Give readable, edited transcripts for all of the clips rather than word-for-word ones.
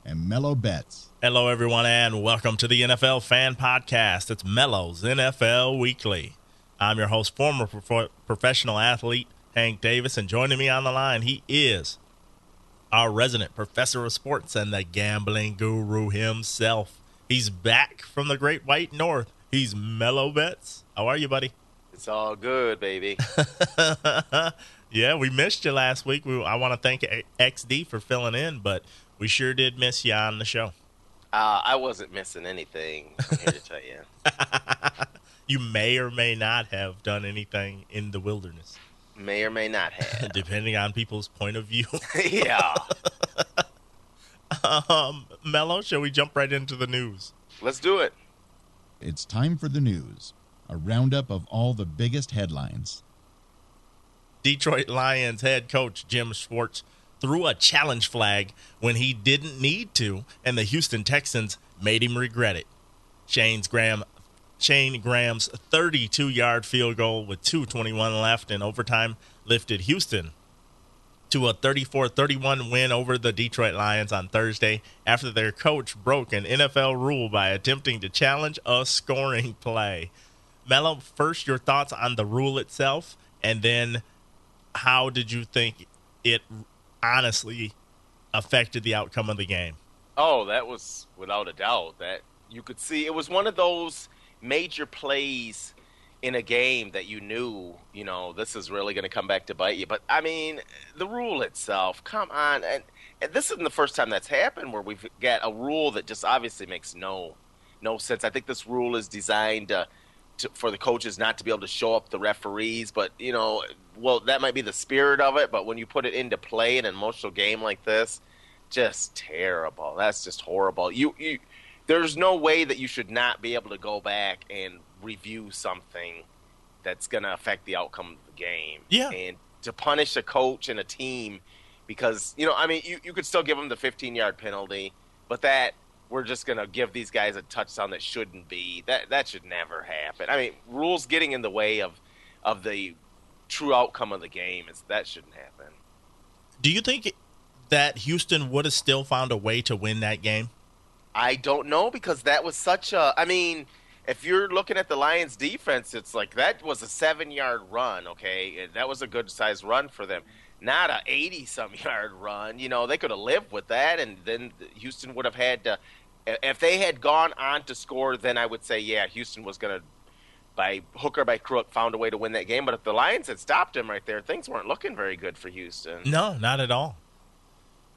and Mellow Bets. Hello, everyone, and welcome to the NFL Fan Podcast. It's Mello's NFL Weekly. I'm your host, former professional athlete, Hank Davis, and joining me on the line, he is our resident professor of sports and the gambling guru himself. He's back from the Great White North. He's Mellow Bets. How are you, buddy? It's all good, baby. Yeah, we missed you last week. I want to thank XD for filling in, but we sure did miss you on the show. I wasn't missing anything, I'm here to tell you. You may or may not have done anything in the wilderness. May or may not have. Depending on people's point of view. Yeah. Mello, shall we jump right into the news? Let's do it. It's time for the news, a roundup of all the biggest headlines. Detroit Lions head coach Jim Schwartz threw a challenge flag when he didn't need to, and the Houston Texans made him regret it. Shane Graham's 32-yard field goal with 2:21 left in overtime lifted Houston to a 34-31 win over the Detroit Lions on Thursday after their coach broke an NFL rule by attempting to challenge a scoring play. Mello, first your thoughts on the rule itself, and then how did you think it honestly affected the outcome of the game? Oh, that was without a doubt that you could see. It was one of those major plays in a game that you knew, this is really going to come back to bite you. But, I mean, the rule itself, come on. And this isn't the first time that's happened where we've got a rule that just obviously makes no sense. I think this rule is designed for the coaches not to be able to show up the referees. But, that might be the spirit of it. But when you put it into play in an emotional game like this, just terrible. That's just horrible. There's no way that you should not be able to go back and review something that's going to affect the outcome of the game. Yeah. And to punish a coach and a team because, you could still give them the 15-yard penalty, but that we're just going to give these guys a touchdown that shouldn't be. That should never happen. I mean, rules getting in the way of the true outcome of the game, that shouldn't happen. Do you think that Houston would have still found a way to win that game? I don't know, because that was such a – if you're looking at the Lions' defense, it's like that was a 7-yard run, okay? That was a good-sized run for them. Not a 80-some-yard run. They could have lived with that, and then Houston would have had to – if they had gone on to score, then I would say, yeah, Houston was going to, by hook or by crook, found a way to win that game. But if the Lions had stopped him right there, things weren't looking very good for Houston. No, not at all.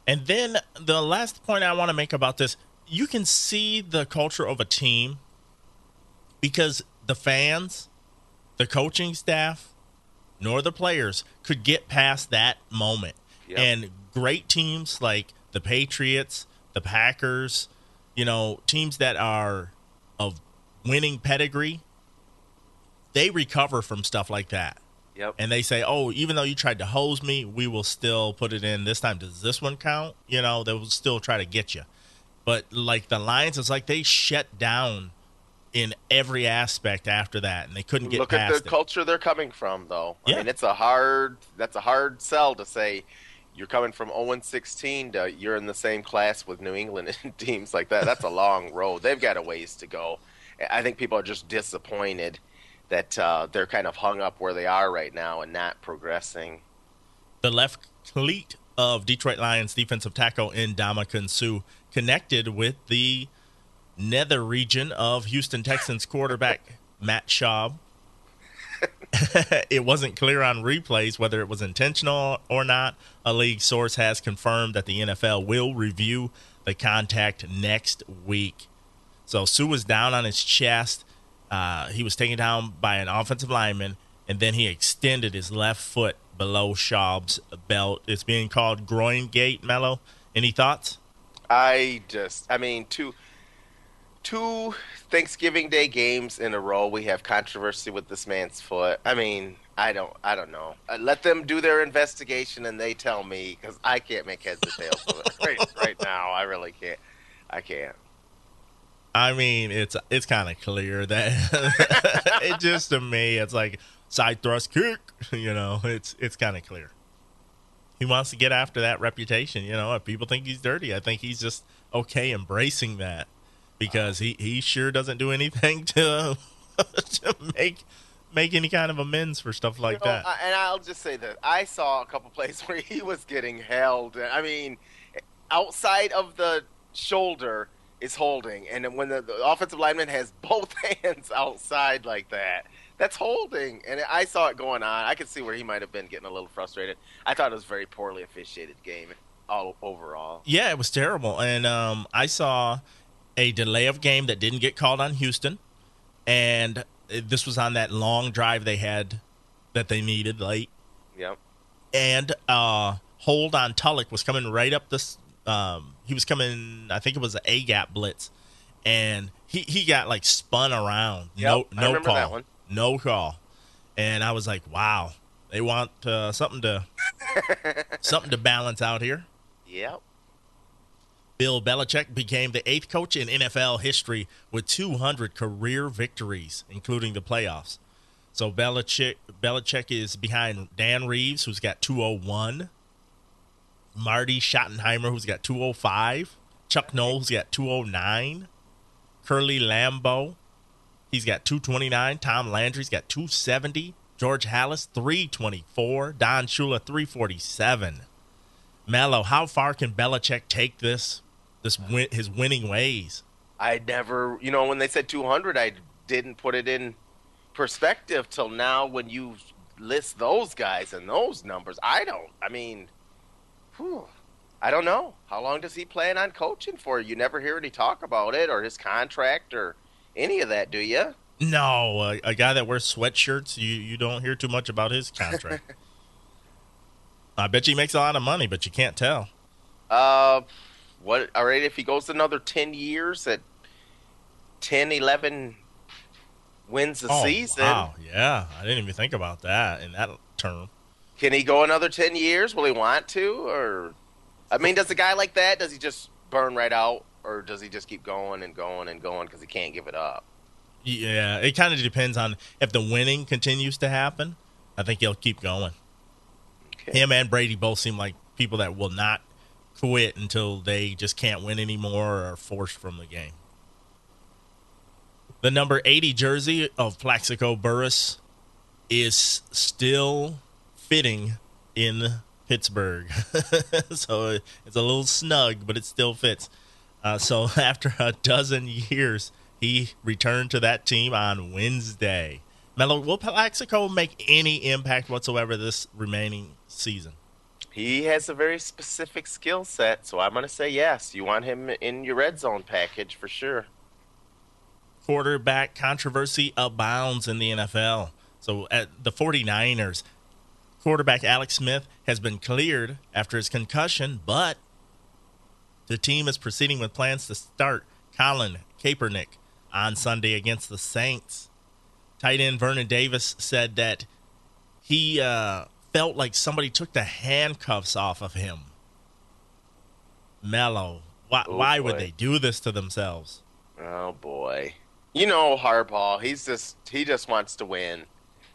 And then the last point I want to make about this, you can see the culture of a team because the fans, the coaching staff, nor the players could get past that moment. Yep. And great teams like the Patriots, the Packers, teams that are of winning pedigree, they recover from stuff like that. Yep. And they say, oh, even though you tried to hose me, we will still put it in this time. Does this one count? They will still try to get you. But like the Lions, it's like they shut down in every aspect after that, and they couldn't get past it. Look at the culture they're coming from, though. Yeah. That's a hard sell to say you're coming from 0-16 to you're in the same class with New England and teams like that. That's a long road. They've got a ways to go. I think people are just disappointed that they're kind of hung up where they are right now and not progressing. The left cleat of Detroit Lions defensive tackle Ndamukong Suh connected with the nether region of Houston Texans quarterback Matt Schaub. It wasn't clear on replays whether it was intentional or not. A league source has confirmed that the NFL will review the contact next week. So Suh was down on his chest. He was taken down by an offensive lineman, and then he extended his left foot below Schaub's belt. It's being called groin gate, Mello. Any thoughts? Two Thanksgiving Day games in a row, we have controversy with this man's foot. I don't know. Let them do their investigation and they tell me, because I can't make heads or tails of it right now. I really can't. I can't. It's kind of clear that it just, to me, it's like side thrust kick. It's kind of clear. He wants to get after that reputation. If people think he's dirty, I think he's just okay embracing that because he sure doesn't do anything to to make any kind of amends for stuff like that. And I'll just say that I saw a couple plays where he was getting held. I mean, outside of the shoulder is holding, and when the offensive lineman has both hands outside like that, that's holding. And I saw it going on. I could see where he might have been getting a little frustrated. I thought it was a very poorly officiated game overall. Yeah, it was terrible. And I saw a delay of game that didn't get called on Houston, and this was on that long drive they had that they needed late. Yep. And hold on Tulloch was coming right up this. He was coming, I think it was an A-gap blitz, and he got like spun around. Yep, No I remember call. that one. No call. And I was like, wow, they want something to balance out here. Yep. Bill Belichick became the 8th coach in NFL history with 200 career victories, including the playoffs. So Belichick is behind Dan Reeves, who's got 201. Marty Schottenheimer, who's got 205. Chuck Noll, who's got 209. Curly Lambeau, he's got 229. Tom Landry's got 270. George Halas, 324. Don Shula, 347. Mello, how far can Belichick take his winning ways? I never, when they said 200, I didn't put it in perspective till now when you list those guys and those numbers. I don't know. How long does he plan on coaching for? You never hear any talk about it or his contract or any of that, do you? No, a guy that wears sweatshirts, you don't hear too much about his contract. I bet you he makes a lot of money, but you can't tell. What? All right, if he goes another 10 years at 10, 11 wins a season. Wow, yeah. I didn't even think about that in that term. Can he go another 10 years? Will he want to? Or, does a guy like that, does he just burn right out? Or does he just keep going and going and going because he can't give it up? Yeah, it kind of depends on if the winning continues to happen. I think he'll keep going. Okay. Him and Brady both seem like people that will not quit until they just can't win anymore or are forced from the game. The number 80 jersey of Plaxico Burress is still fitting in Pittsburgh. So it's a little snug, but it still fits. So after a dozen years, he returned to that team on Wednesday. Mello, will Plaxico make any impact whatsoever this remaining season? He has a very specific skill set, so I'm going to say yes. You want him in your red zone package for sure. Quarterback controversy abounds in the NFL. So at the 49ers, quarterback Alex Smith has been cleared after his concussion, but the team is proceeding with plans to start Colin Kaepernick on Sunday against the Saints. Tight end Vernon Davis said that he felt like somebody took the handcuffs off of him. Mello, why would they do this to themselves? Oh, boy. Harbaugh, he just wants to win.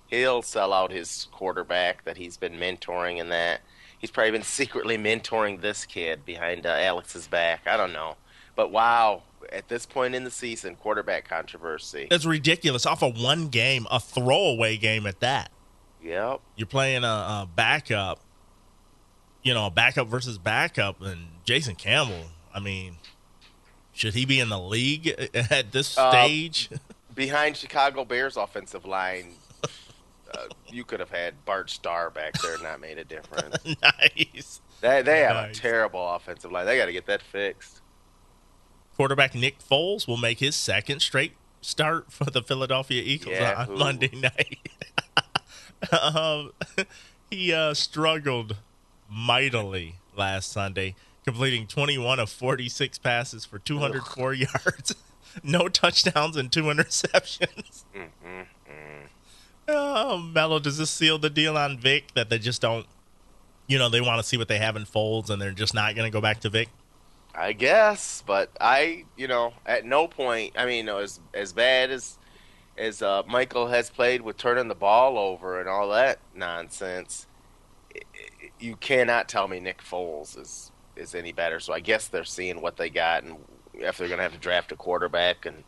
He'll sell out his quarterback that he's been mentoring and that. He's probably been secretly mentoring this kid behind Alex's back. I don't know. But, wow, at this point in the season, quarterback controversy. That's ridiculous. Off of one game, a throwaway game at that. Yep. You're playing a backup, a backup versus backup, and Jason Campbell, should he be in the league at this stage? Behind Chicago Bears offensive line, you could have had Bart Starr back there and not made a difference. Nice. They have a terrible offensive line. They got to get that fixed. Quarterback Nick Foles will make his second straight start for the Philadelphia Eagles on Monday night. He struggled mightily last Sunday, completing 21 of 46 passes for 204 yards, no touchdowns, and 2 interceptions. Mello, does this seal the deal on Vic that they just don't, they want to see what they have in Foles and they're just not going to go back to Vic? I guess, but at no point, as bad as Michael has played with turning the ball over and all that nonsense, you cannot tell me Nick Foles is any better. So I guess they're seeing what they got, and if they're going to have to draft a quarterback and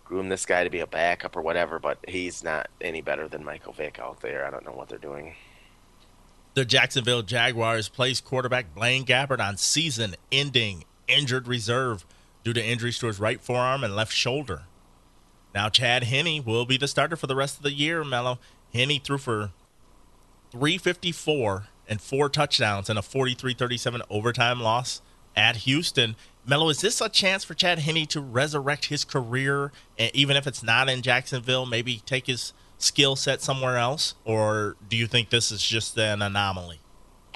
groom this guy to be a backup or whatever, but he's not any better than Michael Vick out there. I don't know what they're doing. The Jacksonville Jaguars placed quarterback Blaine Gabbert on season-ending injured reserve due to injuries to his right forearm and left shoulder. Now Chad Henne will be the starter for the rest of the year, Mello. Henne threw for 354 and 4 touchdowns in a 43-37 overtime loss at Houston. Mello, is this a chance for Chad Henne to resurrect his career, and even if it's not in Jacksonville, maybe take his skill set somewhere else? Or do you think this is just an anomaly?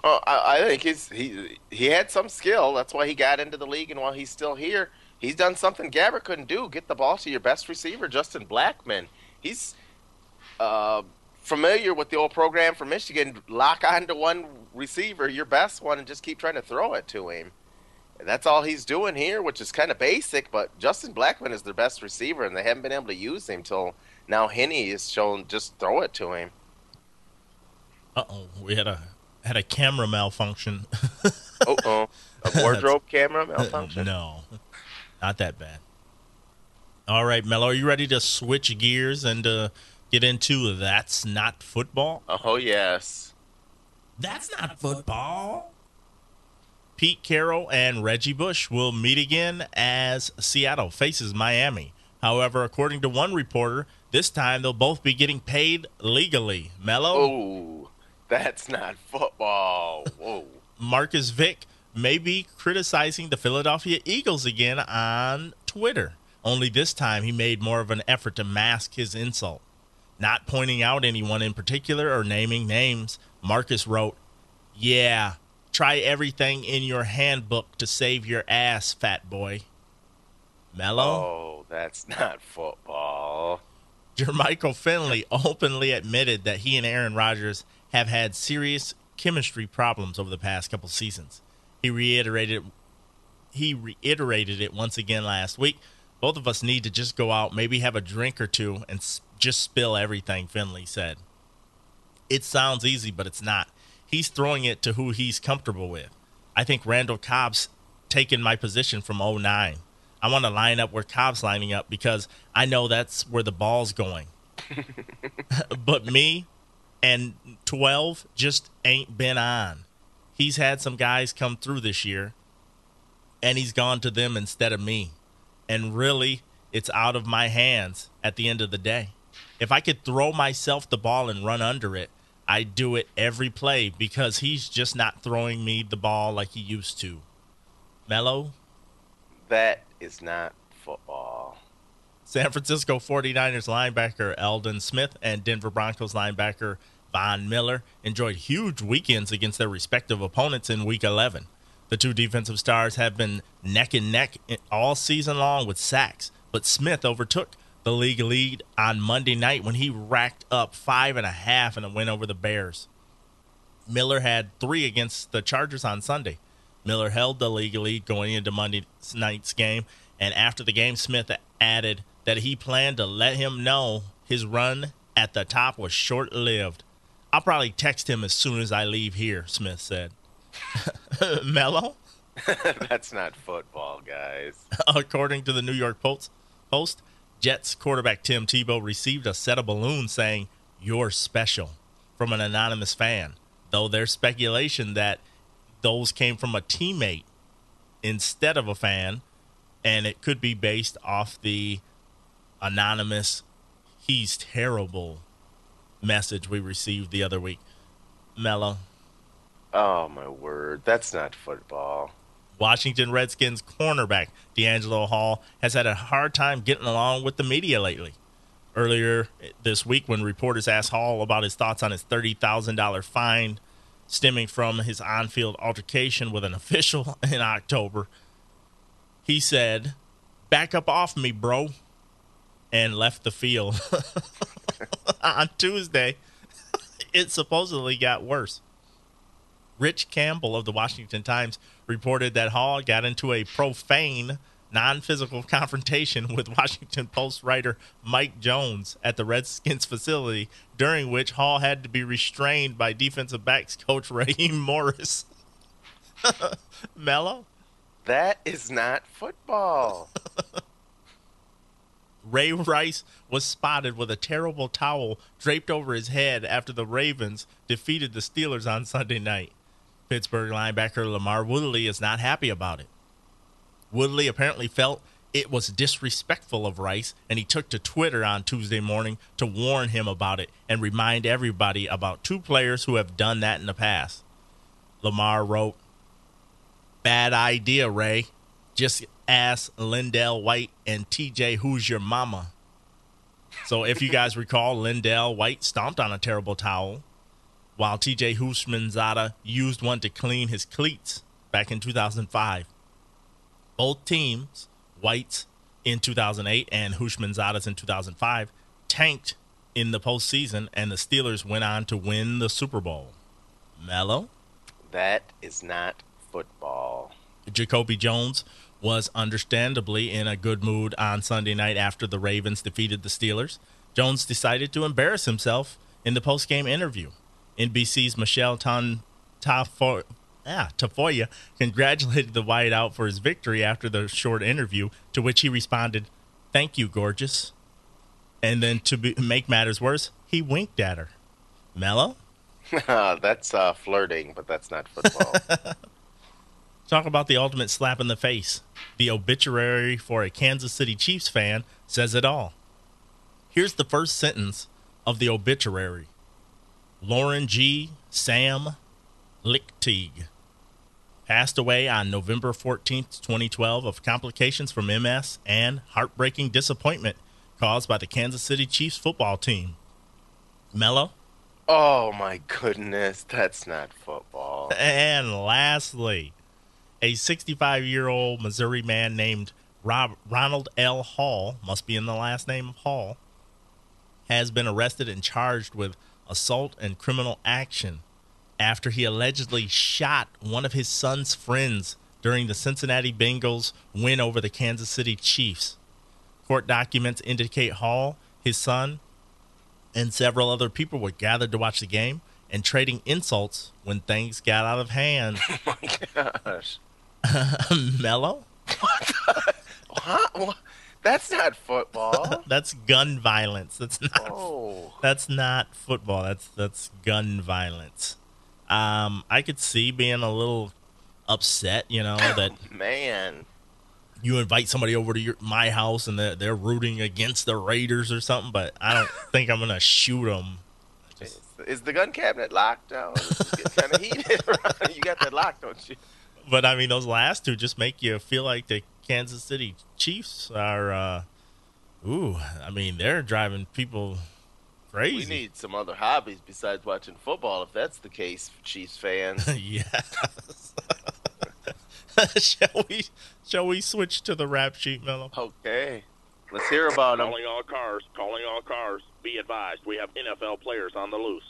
Oh, I think he had some skill. That's why he got into the league, and while he's still here, he's done something Gabbert couldn't do. Get the ball to your best receiver, Justin Blackmon. He's familiar with the old program from Michigan. Lock on to one receiver, your best one, and just keep trying to throw it to him. And that's all he's doing here, which is kind of basic, but Justin Blackmon is their best receiver, and they haven't been able to use him till now. Henne is shown just throw it to him. Uh-oh, we had a camera malfunction. A wardrobe camera malfunction? No, not that bad. All right, Mello, are you ready to switch gears and get into That's Not Football? Oh, yes. That's not football. Pete Carroll and Reggie Bush will meet again as Seattle faces Miami. However, according to one reporter, this time they'll both be getting paid legally. Mello? Oh, that's not football. Whoa. Marcus Vick may be criticizing the Philadelphia Eagles again on Twitter. Only this time he made more of an effort to mask his insult. Not pointing out anyone in particular or naming names, Marcus wrote, "Yeah, try everything in your handbook to save your ass, fat boy." Mello? Oh, that's not football. Jermichael Finley openly admitted that he and Aaron Rodgers have had serious chemistry problems over the past couple seasons. He reiterated it once again last week. Both of us need to just go out, maybe have a drink or two, and just spill everything, Finley said. It sounds easy, but it's not. He's throwing it to who he's comfortable with. I think Randall Cobb's taken my position from 2009. I want to line up where Cobb's lining up because I know that's where the ball's going. But me and 12 just ain't been on. He's had some guys come through this year, and he's gone to them instead of me. And really, it's out of my hands at the end of the day. If I could throw myself the ball and run under it, I'd do it every play because he's just not throwing me the ball like he used to. Mello? That is not football. San Francisco 49ers linebacker Aldon Smith and Denver Broncos linebacker Von Miller enjoyed huge weekends against their respective opponents in Week 11. The two defensive stars have been neck and neck all season long with sacks, but Smith overtook the league lead on Monday night when he racked up 5.5 in a win over the Bears. Miller had 3 against the Chargers on Sunday. Miller held the league lead going into Monday night's game, and after the game, Smith added that he planned to let him know his run at the top was short-lived. "I'll probably text him as soon as I leave here," Smith said. Mello? That's not football, guys. According to the New York Post, Jets quarterback Tim Tebow received a set of balloons saying, "You're special," from an anonymous fan, though there's speculation that those came from a teammate instead of a fan, and it could be based off the anonymous "he's terrible" message we received the other week. Mello? Oh, my word. That's not football. Washington Redskins cornerback D'Angelo Hall has had a hard time getting along with the media lately. Earlier this week, when reporters asked Hall about his thoughts on his $30,000 fine stemming from his on-field altercation with an official in October, he said, "Back up off me, bro," and left the field. On Tuesday, it supposedly got worse. Rich Campbell of the Washington Times reported that Hall got into a profane non-physical confrontation with Washington Post writer Mike Jones at the Redskins facility, during which Hall had to be restrained by defensive backs coach Raheem Morris. Mello? That is not football. Ray Rice was spotted with a terrible towel draped over his head after the Ravens defeated the Steelers on Sunday night. Pittsburgh linebacker Lamar Woodley is not happy about it. Woodley apparently felt it was disrespectful of Rice, and he took to Twitter on Tuesday morning to warn him about it and remind everybody about two players who have done that in the past. Lamar wrote, "Bad idea, Ray. Just ask Lindell White and TJ who's your mama." So if you guys recall, Lindell White stomped on a terrible towel, while TJ Houshmandzadeh used one to clean his cleats back in 2005. Both teams, White's in 2008 and Houshmandzadeh's in 2005, tanked in the postseason, and the Steelers went on to win the Super Bowl. Mello? That is not football. Jacoby Jones was understandably in a good mood on Sunday night after the Ravens defeated the Steelers. Jones decided to embarrass himself in the post-game interview. NBC's Michelle Tafoya congratulated the wideout for his victory after the short interview, to which he responded, "Thank you, gorgeous." And then make matters worse, he winked at her. Mello? That's flirting, but that's not football. Talk about the ultimate slap in the face. The obituary for a Kansas City Chiefs fan says it all. Here's the first sentence of the obituary. Lauren G. Sam Lichtig passed away on November 14th, 2012 of complications from MS and heartbreaking disappointment caused by the Kansas City Chiefs football team. Mello? Oh, my goodness. That's not football. And lastly, a 65-year-old Missouri man named Ronald L. Hall, must be in the last name of Hall, has been arrested and charged with assault and criminal action after he allegedly shot one of his son's friends during the Cincinnati Bengals' win over the Kansas City Chiefs. Court documents indicate Hall, his son, and several other people were gathered to watch the game and trading insults when things got out of hand. Oh, my gosh. Mello? What? That's not football. That's gun violence. That's not. Oh. That's not football. That's gun violence. I could see being a little upset, that Man. you invite somebody over to my house and they're rooting against the Raiders or something, but I don't think I'm gonna shoot them. Is the gun cabinet locked now? It's getting kind of heated. You got that locked, don't you? But I mean, those last two just make you feel like the Kansas City Chiefs are. They're driving people crazy. We need some other hobbies besides watching football, if that's the case for Chiefs fans. Yes. Shall we switch to the rap sheet, Mello? Okay. Let's hear about them. Calling all cars. Be advised, we have NFL players on the loose.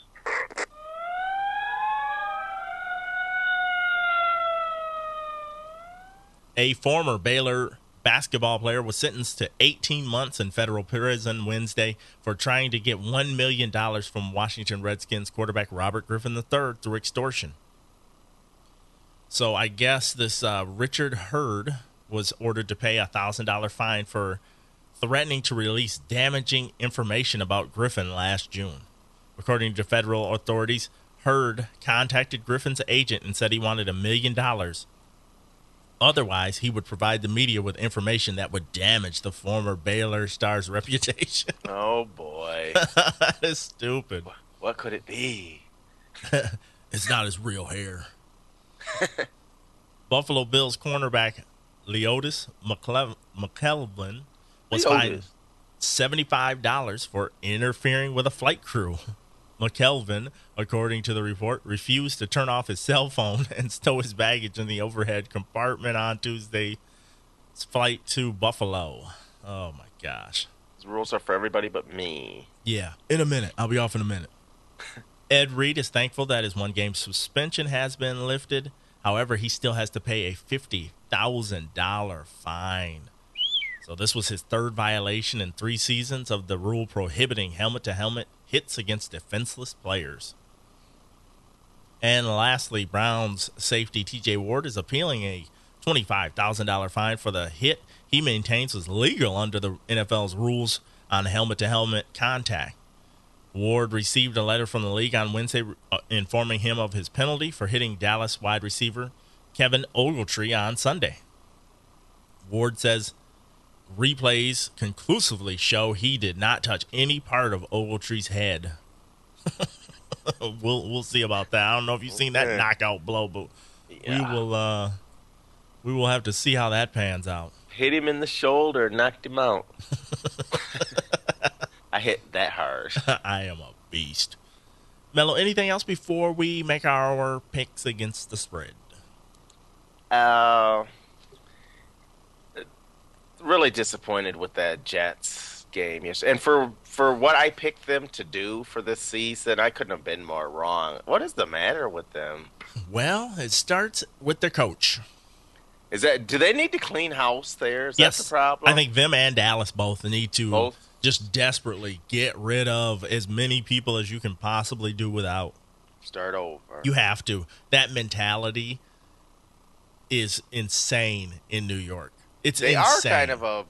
A former Baylor basketball player was sentenced to 18 months in federal prison Wednesday for trying to get $1 million from Washington Redskins quarterback Robert Griffin III through extortion. So I guess this Richard Hurd was ordered to pay a $1,000 fine for threatening to release damaging information about Griffin last June. According to federal authorities, Hurd contacted Griffin's agent and said he wanted $1 million. Otherwise, he would provide the media with information that would damage the former Baylor star's reputation. Oh, boy. That is stupid. What could it be? It's not his real hair. Buffalo Bills cornerback Leodis Mclovin was fined $75 for interfering with a flight crew. McKelvin, according to the report, refused to turn off his cell phone and stow his baggage in the overhead compartment on Tuesday's flight to Buffalo. Oh, my gosh. These rules are for everybody but me. Yeah, in a minute. I'll be off in a minute. Ed Reed is thankful that his one-game suspension has been lifted. However, he still has to pay a $50,000 fine. So this was his third violation in 3 seasons of the rule prohibiting helmet-to-helmet hits against defenseless players. And lastly, Browns safety T.J. Ward is appealing a $25,000 fine for the hit he maintains was legal under the NFL's rules on helmet-to-helmet contact. Ward received a letter from the league on Wednesday informing him of his penalty for hitting Dallas wide receiver Kevin Ogletree on Sunday. Ward says replays conclusively show he did not touch any part of Ogletree's head. We'll see about that. I don't know if you've seen that knockout blow, but we will have to see how that pans out. Hit him in the shoulder, knocked him out. I hit that hard. I am a beast. Mello, anything else before we make our picks against the spread? Really disappointed with that Jets game yesterday. And for what I picked them to do for this season, I couldn't have been more wrong. What is the matter with them? Well, it starts with their coach. Do they need to clean house there? Is Yes, that the problem? I think them and Dallas both need to just desperately get rid of as many people as you can possibly do without. Start over. You have to. That mentality is insane in New York. They are kind of a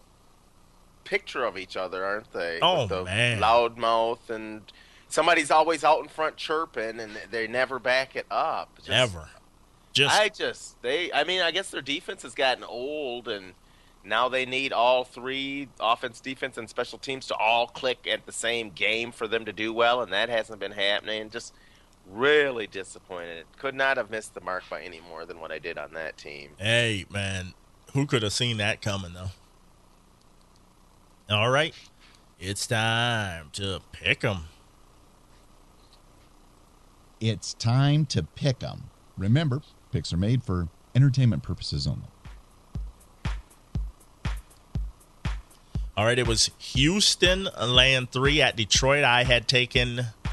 picture of each other, aren't they? Oh, with the man. Loudmouth, and somebody's always out in front chirping, and they never back it up. Never. I guess their defense has gotten old, and now they need all three, offense, defense, and special teams, to all click at the same game for them to do well, and that hasn't been happening. Just really disappointed. Could not have missed the mark by any more than what I did on that team. Hey, man. Who could have seen that coming, though? All right. It's time to pick 'em. It's time to pick 'em. Remember, picks are made for entertainment purposes only. All right, it was Houston laying 3 at Detroit.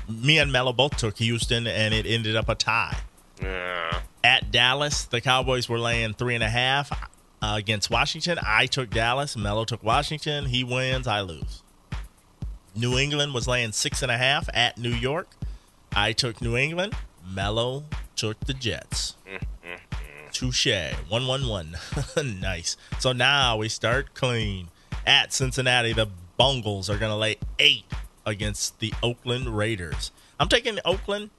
Me and Mello both took Houston, and it ended up a tie. Yeah. At Dallas, the Cowboys were laying 3.5 against Washington. I took Dallas. Mello took Washington. He wins. I lose. New England was laying 6.5 at New York. I took New England. Mello took the Jets. Touche. 1-1-1. Nice. So now we start clean. At Cincinnati, the Bungles are going to lay 8 against the Oakland Raiders. I'm taking Oakland.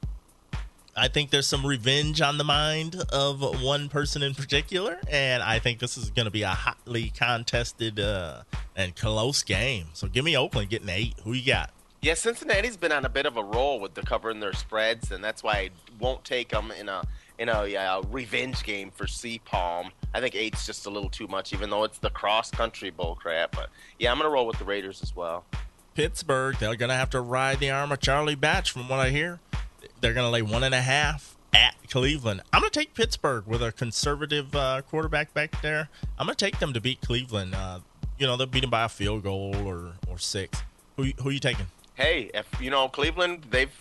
I think there's some revenge on the mind of one person in particular, and I think this is going to be a hotly contested and close game. So give me Oakland getting 8. Who you got? Yeah, Cincinnati's been on a bit of a roll with covering their spreads, and that's why I won't take them in a revenge game for C-Palm. I think 8's just a little too much, even though it's the cross-country bullcrap. But, yeah, I'm going to roll with the Raiders as well. Pittsburgh, they're going to have to ride the arm of Charlie Batch, from what I hear. They're going to lay 1.5 at Cleveland. I'm going to take Pittsburgh with a conservative quarterback back there. I'm going to take them to beat Cleveland. They'll beat them by a field goal or 6. Who you taking? Hey, Cleveland, they've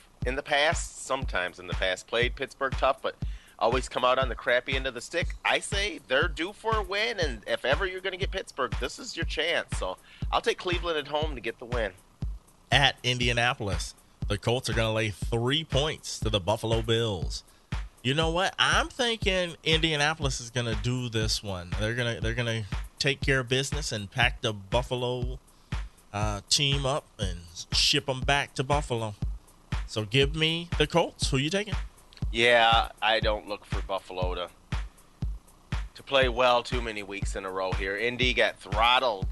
sometimes in the past, played Pittsburgh tough, but always come out on the crappy end of the stick. I say they're due for a win, and if ever you're going to get Pittsburgh, this is your chance. So I'll take Cleveland at home to get the win. At Indianapolis, the Colts are going to lay 3 points to the Buffalo Bills. You know what? I'm thinking Indianapolis is going to do this one. They're gonna take care of business and pack the Buffalo team up and ship them back to Buffalo. So give me the Colts. Who you taking? Yeah, I don't look for Buffalo to play well too many weeks in a row here. Indy got throttled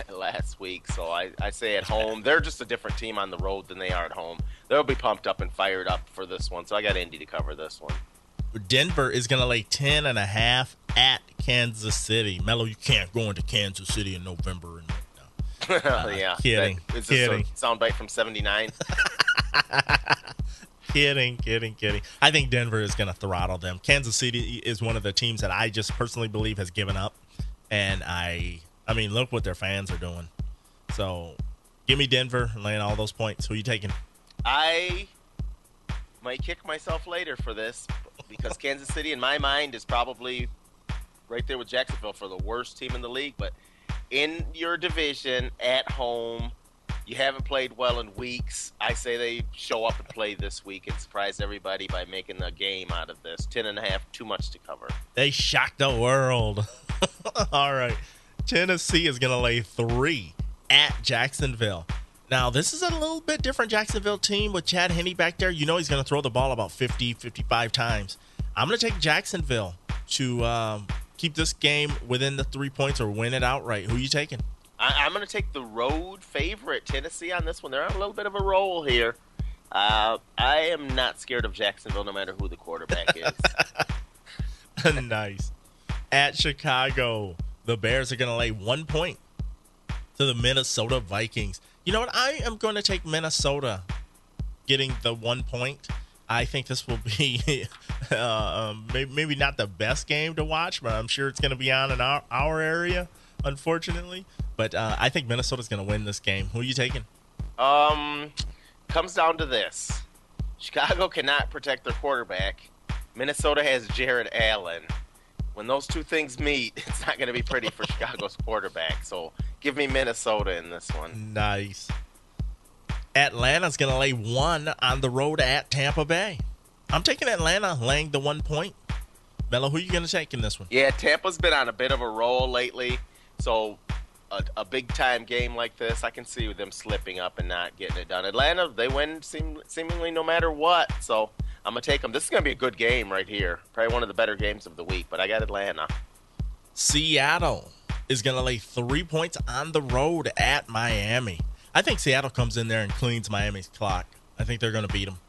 last week, so I say at home. They're just a different team on the road than they are at home. They'll be pumped up and fired up for this one, so I got Indy to cover this one. Denver is going to lay 10.5 at Kansas City. Mello, you can't go into Kansas City in November. Yeah. Kidding. Is this a soundbite from 79? Kidding. I think Denver is going to throttle them. Kansas City is one of the teams that I just personally believe has given up. And I mean, look what their fans are doing. So give me Denver laying all those points. Who are you taking? I might kick myself later for this because Kansas City, in my mind, is probably right there with Jacksonville for the worst team in the league. But in your division at home. You haven't played well in weeks. I say they show up and play this week and surprise everybody by making a game out of this. 10.5, too much to cover. They shocked the world. All right. Tennessee is going to lay 3 at Jacksonville. Now, this is a little bit different Jacksonville team with Chad Henne back there. You know he's going to throw the ball about 50, 55 times. I'm going to take Jacksonville to keep this game within the 3 points or win it outright. Who are you taking? I'm going to take the road favorite, Tennessee, on this one. They're on a little bit of a roll here. I am not scared of Jacksonville no matter who the quarterback is. Nice. At Chicago, the Bears are going to lay 1 point to the Minnesota Vikings. You know what? I am going to take Minnesota getting the 1 point. I think this will be maybe not the best game to watch, but I'm sure it's going to be on in our area, unfortunately. But I think Minnesota's going to win this game. Who are you taking? Comes down to this. Chicago cannot protect their quarterback. Minnesota has Jared Allen. When those two things meet, it's not going to be pretty for Chicago's quarterback. So give me Minnesota in this one. Nice. Atlanta's going to lay 1 on the road at Tampa Bay. I'm taking Atlanta laying the 1 point. Mello, who are you going to take in this one? Yeah, Tampa's been on a bit of a roll lately. So a big-time game like this, I can see them slipping up and not getting it done. Atlanta, they win seemingly no matter what. So I'm going to take them. This is going to be a good game right here. Probably one of the better games of the week, but I got Atlanta. Seattle is going to lay 3 points on the road at Miami. I think Seattle comes in there and cleans Miami's clock. I think they're going to beat them.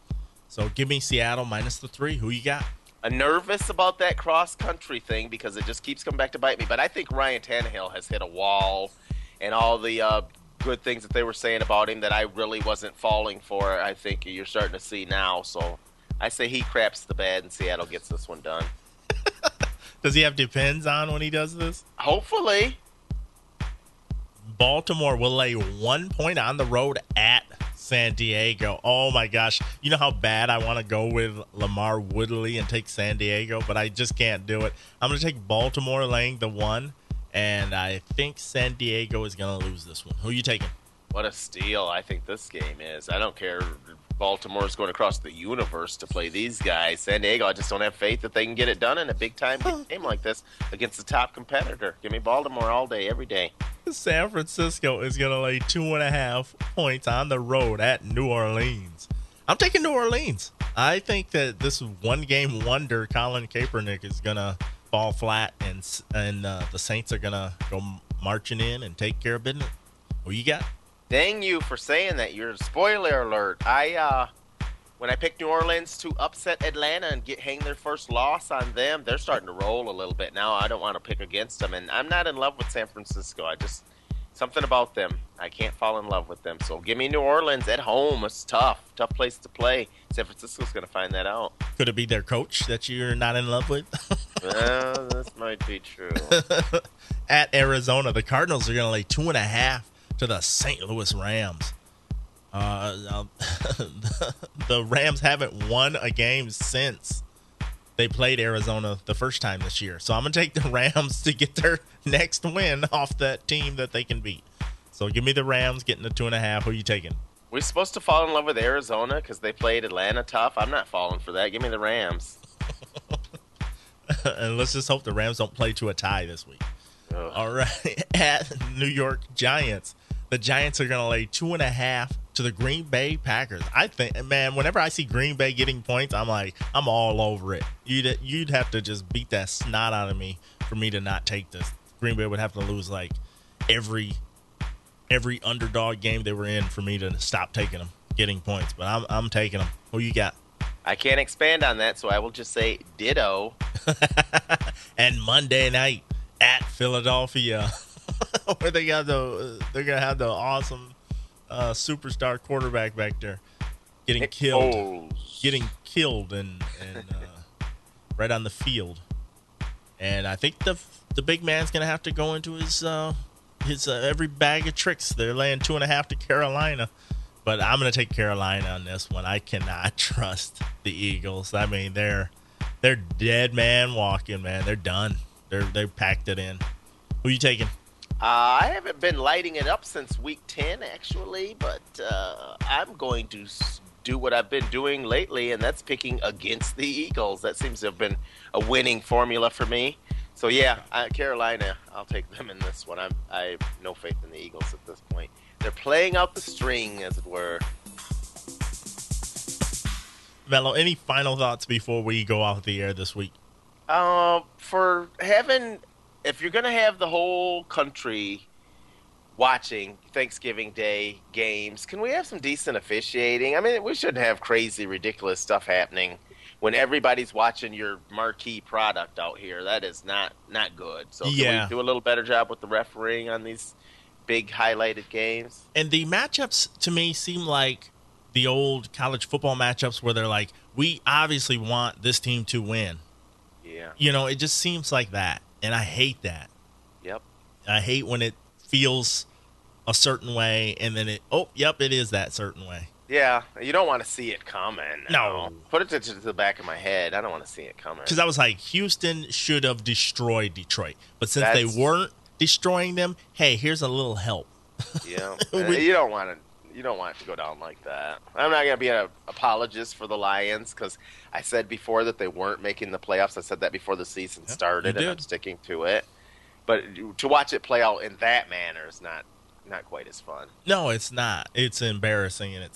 So give me Seattle minus the 3. Who you got? I'm nervous about that cross-country thing because it just keeps coming back to bite me. But I think Ryan Tannehill has hit a wall, and all the good things that they were saying about him that I really wasn't falling for, I think you're starting to see now. So I say he craps the bed and Seattle gets this one done. Does he have depends on when he does this? Hopefully. Baltimore will lay 1 point on the road at San Diego. Oh, my gosh. You know how bad I want to go with Lamar Woodley and take San Diego, but I just can't do it. I'm going to take Baltimore laying the 1, and I think San Diego is going to lose this one. Who are you taking? What a steal I think this game is. I don't care. Baltimore's going across the universe to play these guys. San Diego, I just don't have faith that they can get it done in a big-time game like this against the top competitor. Give me Baltimore all day, every day. San Francisco is going to lay 2.5 points on the road at New Orleans. I'm taking New Orleans. I think that this one-game wonder, Colin Kaepernick, is going to fall flat, and the Saints are going to go marching in and take care of business. Who you got? Dang you for saying that. You're spoiler alert. When I picked New Orleans to upset Atlanta and hang their first loss on them, they're starting to roll a little bit now. I don't want to pick against them, and I'm not in love with San Francisco. Something about them. I can't fall in love with them. So give me New Orleans at home. It's tough place to play. San Francisco's going to find that out. Could it be their coach that you're not in love with? Well, this might be true. At Arizona, the Cardinals are going to lay 2.5 to the St. Louis Rams. The Rams haven't won a game since they played Arizona the first time this year. So I'm going to take the Rams to get their next win off that team that they can beat. So give me the Rams getting the 2.5. Who are you taking? We're supposed to fall in love with Arizona because they played Atlanta tough. I'm not falling for that. Give me the Rams. And let's just hope the Rams don't play to a tie this week. Ugh. All right. At New York Giants, the Giants are going to lay 2.5 to the Green Bay Packers. I think, man, whenever I see Green Bay getting points, I'm all over it. You'd have to just beat that snot out of me for me to not take this. Green Bay would have to lose like every underdog game they were in for me to stop taking them, getting points. But I'm taking them. Who you got? I can't expand on that, so I will just say ditto. And Monday night at Philadelphia, where they're gonna have the awesome superstar quarterback back there getting killed and right on the field. And I think the big man's gonna have to go into his every bag of tricks. They're laying 2.5 to Carolina, but I'm gonna take Carolina on this one. I cannot trust the Eagles. I mean, they're dead man walking, man. They're done. They packed it in. Who you taking? I haven't been lighting it up since week 10, actually, but I'm going to do what I've been doing lately, and that's picking against the Eagles. That seems to have been a winning formula for me. So, yeah, Carolina, I'll take them in this one. I have no faith in the Eagles at this point. They're playing out the string, as it were. Mello, any final thoughts before we go off the air this week? If you're going to have the whole country watching Thanksgiving Day games, can we have some decent officiating? I mean, we shouldn't have crazy, ridiculous stuff happening when everybody's watching your marquee product out here. That is not good. So can we do a little better job with the refereeing on these big highlighted games? And the matchups, to me, seem like the old college football matchups where they're like, we obviously want this team to win. Yeah. You know, it just seems like that. And I hate that. Yep. I hate when it feels a certain way and then it is that certain way. Yeah, you don't want to see it coming. No. Put it to the back of my head. I don't want to see it coming. Because I was like, Houston should have destroyed Detroit. But since they weren't destroying them, hey, here's a little help. Yeah. You don't want it to go down like that. I'm not going to be an apologist for the Lions because I said before that they weren't making the playoffs. I said that before the season started, and I'm sticking to it. But to watch it play out in that manner is not quite as fun. No, it's not. It's embarrassing, and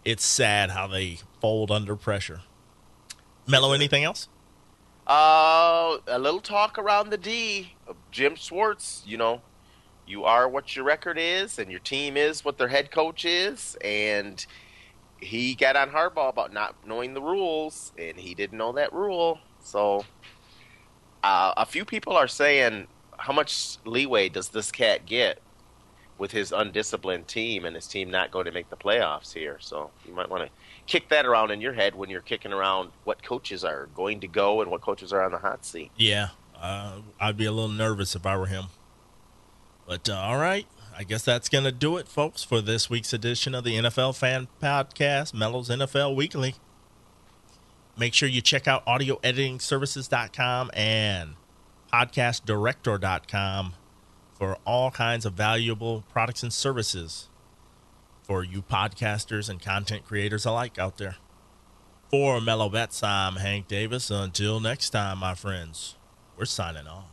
it's sad how they fold under pressure. Mello, anything else? A little talk around the D. Jim Schwartz, you are what your record is, and your team is what their head coach is, and he got on Harbaugh about not knowing the rules, and he didn't know that rule. So a few people are saying, how much leeway does this cat get with his undisciplined team and his team not going to make the playoffs here? So you might want to kick that around in your head when you're kicking around what coaches are going to go and what coaches are on the hot seat. Yeah, I'd be a little nervous if I were him. But all right, I guess that's going to do it, folks, for this week's edition of the NFL Fan Podcast, Mello's NFL Weekly. Make sure you check out audioeditingservices.com and podcastdirector.com for all kinds of valuable products and services for you podcasters and content creators alike out there. For Mello Betts, I'm Hank Davis. Until next time, my friends, we're signing off.